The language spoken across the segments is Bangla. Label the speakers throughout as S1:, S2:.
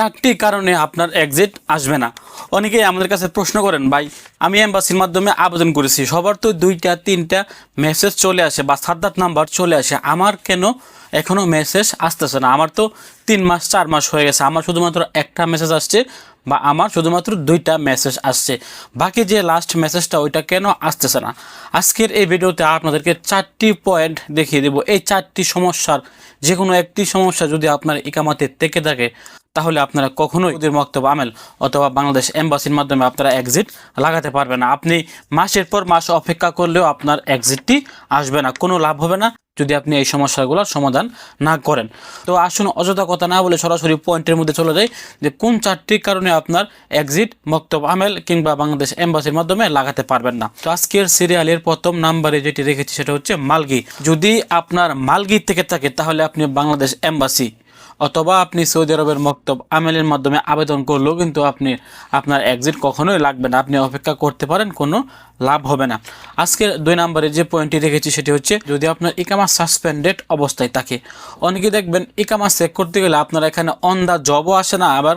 S1: চারটি কারণে আপনার এক্সিট আসবে না। অনেকেই আমাদের কাছে প্রশ্ন করেন, ভাই আমি এমবাসির মাধ্যমে আবেদন করেছি, সবার তো 2টা 3টা মেসেজ চলে আসে বা 7 নাম্বার চলে আসে, আমার কেন এখনও মেসেজ আসতেছে না? আমার তো 3 মাস 4 মাস হয়ে গেছে, আমার শুধুমাত্র একটা মেসেজ আসছে বা আমার শুধুমাত্র 2টা মেসেজ আসছে, বাকি যে লাস্ট মেসেজটা ওইটা কেন আসতেছে না? আজকের এই ভিডিওতে আপনাদেরকে 4টি পয়েন্ট দেখিয়ে দেব। এই 4টি সমস্যার যে কোনো একটি সমস্যা যদি আপনার ইকামাতে থেকে থাকে তাহলে আপনারা কখনোই ওদের মক্তব আমেল অথবা বাংলাদেশ এম্বাসির মাধ্যমে আপনারা এক্সিট লাগাতে পারবেন না। আপনি মাসের পর মাস অপেক্ষা করলেও আপনার এক্সিটটি আসবে না, কোনো লাভ হবে না যদি আপনি এই সমস্যাগুলোর সমাধান না করেন। তো আসুন অযথা কথা না বলে সরাসরি পয়েন্টের মধ্যে চলে যাই যে কোন 4টি কারণে আপনার এক্সিট মক্তব আমেল কিংবা বাংলাদেশ এম্বাসির মাধ্যমে লাগাতে পারবেন না। তো আজকের সিরিয়ালের প্রথম নাম্বারে যেটি রেখেছি সেটা হচ্ছে মালগি। যদি আপনার মালগি থেকে থাকে তাহলে আপনি বাংলাদেশ এম্বাসি অথবা আপনি সৌদি আরবের মক্তব আমেলের মাধ্যমে আবেদন করলেও কিন্তু আপনার এক্সিট কখনোই লাগবে না। আপনি অপেক্ষা করতে পারেন, কোনো লাভ হবে না। আজকের 2 নম্বরে যে পয়েন্টটি রেখেছি সেটি হচ্ছে যদি আপনার ইকামা সাসপেন্ডেড অবস্থায় থাকে। অনেকে দেখবেন ইকামা চেক করতে গেলে আপনার এখানে অন দ্য জবও আসে না, আবার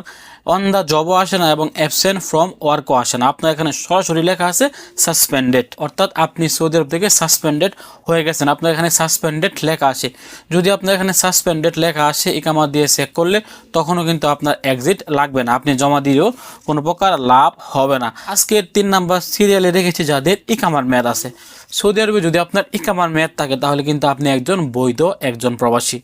S1: অন দ্য জবও আসে না এবং অ্যাবসেন্ট ফ্রম ওয়ার্কও আসে না। আপনার এখানে সরাসরি লেখা আছে সাসপেন্ডেড, অর্থাৎ আপনি সৌদি আরব থেকে সাসপেন্ডেড হয়ে গেছেন, আপনার এখানে সাসপেন্ডেড লেখা আসে। যদি আপনার এখানে সাসপেন্ডেড লেখা আসে ইকামা দিয়ে চেক করলে তখনও কিন্তু আপনার এক্সিট লাগবে না, আপনি জমা দিলেও কোনো প্রকার লাভ হবে না। আজকের 3 নাম্বার সিরিয়ালে রেখেছি যাদের ইকামার মেয়াদ আছে। সৌদি আরবে যদি আপনার ইকামার মেয়াদ থাকে তাহলে কিন্তু আপনি একজন বৈধ একজন প্রবাসী,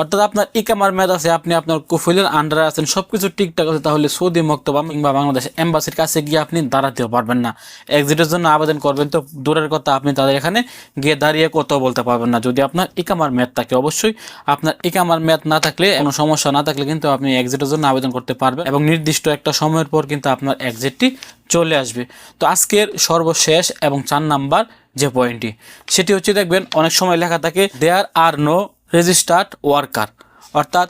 S1: অর্থাৎ আপনার ইকামার মেয়াদ আছে, আপনি আপনার কুফিলের আন্ডারে আছেন, সব কিছু ঠিকঠাক আছে, তাহলে সৌদি মক্তব কিংবা বাংলাদেশ এম্বাসির কাছে গিয়ে আপনি দাঁড়াতেও পারবেন না। এক্সিটের জন্য আবেদন করবেন তো দূরের কথা, আপনি তাদের এখানে গিয়ে দাঁড়িয়ে কথা বলতে পারবেন না যদি আপনার ইকামার মেয়াদ থাকে। অবশ্যই আপনার ইকামার মেয়াদ না থাকলে, কোনো সমস্যা না থাকলে কিন্তু আপনি এক্সিটের জন্য আবেদন করতে পারবেন এবং নির্দিষ্ট একটা সময়ের পর কিন্তু আপনার এক্সিটটি চলে আসবে। তো আজকের সর্বশেষ এবং 4 নাম্বার যে পয়েন্টটি সেটি হচ্ছে, দেখবেন অনেক সময় লেখা থাকে দেয়ার আর নো রেজিস্টার্ড ওয়ার্কার, অর্থাৎ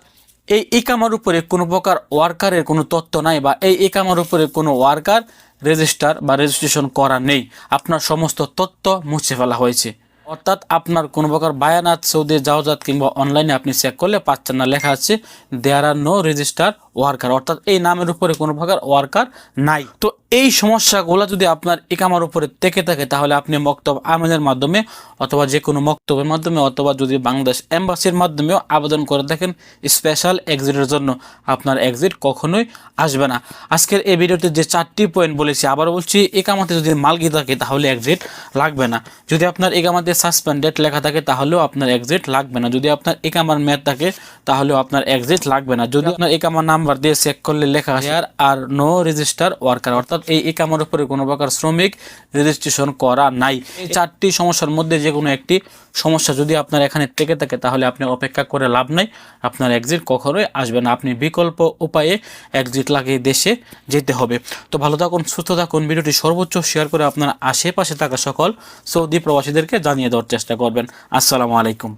S1: এই ইকামার উপরে কোনো প্রকার ওয়ার্কারের কোনো তথ্য নাই বা এই ইকামার উপরে কোনো ওয়ার্কার রেজিস্টার বা রেজিস্ট্রেশন করা নেই, আপনার সমস্ত তথ্য মুছে ফেলা হয়েছে। অর্থাৎ আপনার কোনো প্রকার বায়ানাত সৌদি জাওজাত কিংবা অনলাইনে আপনি চেক করলে পাচ্ছেন না, লেখা আছে দেয়ার আর নো রেজিস্টার ওয়ার্কার, অর্থাৎ এই নামের উপরে কোনো প্রকার ওয়ার্কার নাই। তো এই সমস্যাগুলো যদি আপনার ইকামার উপরে থেকে থাকে তাহলে আপনি মক্তব আমেলের মাধ্যমে অথবা যে কোনো মক্তবের মাধ্যমে অথবা যদি বাংলাদেশ এম্বাসির মাধ্যমেও আবেদন করে দেখেন স্পেশাল এক্সিটের জন্য, আপনার এক্সিট কখনোই আসবে না। আজকের এই ভিডিওতে যে 4টি পয়েন্ট বলেছি, আবার বলছি, ইকামাতে যদি মালগি থাকে তাহলে এক্সিট লাগবে না। যদি আপনার ইকামাতে সাসপেন্ডেড লেখা থাকে তাহলেও আপনার এক্সিট লাগবে না। যদি আপনার ইকামার মেয়াদ থাকে তাহলেও আপনার এক্সিট লাগবে না। যদি আপনার ইকামার নাম্বার দিয়ে চেক করলে লেখা আছে আর নো রেজিস্টার ওয়ার্কার, অর্থাৎ এই ইকামার উপরে কোনো প্রকার শ্রমিক রেজিস্ট্রেশন করা নাই। এই 4টি সমস্যার মধ্যে যে কোনো একটি সমস্যা যদি আপনার এখানে থেকে থাকে তাহলে আপনি অপেক্ষা করে লাভ নাই, আপনার এক্সিট কখনোই আসবে না। আপনি বিকল্প উপায়ে এক্সিট লাগিয়ে দেশে যেতে হবে। তো ভালো থাকুন, সুস্থ থাকুন, ভিডিওটি সর্বোচ্চ শেয়ার করে আপনার আশেপাশে থাকা সকল সৌদি প্রবাসীদেরকে জানিয়ে দেওয়ার চেষ্টা করবেন। আসসালামু আলাইকুম।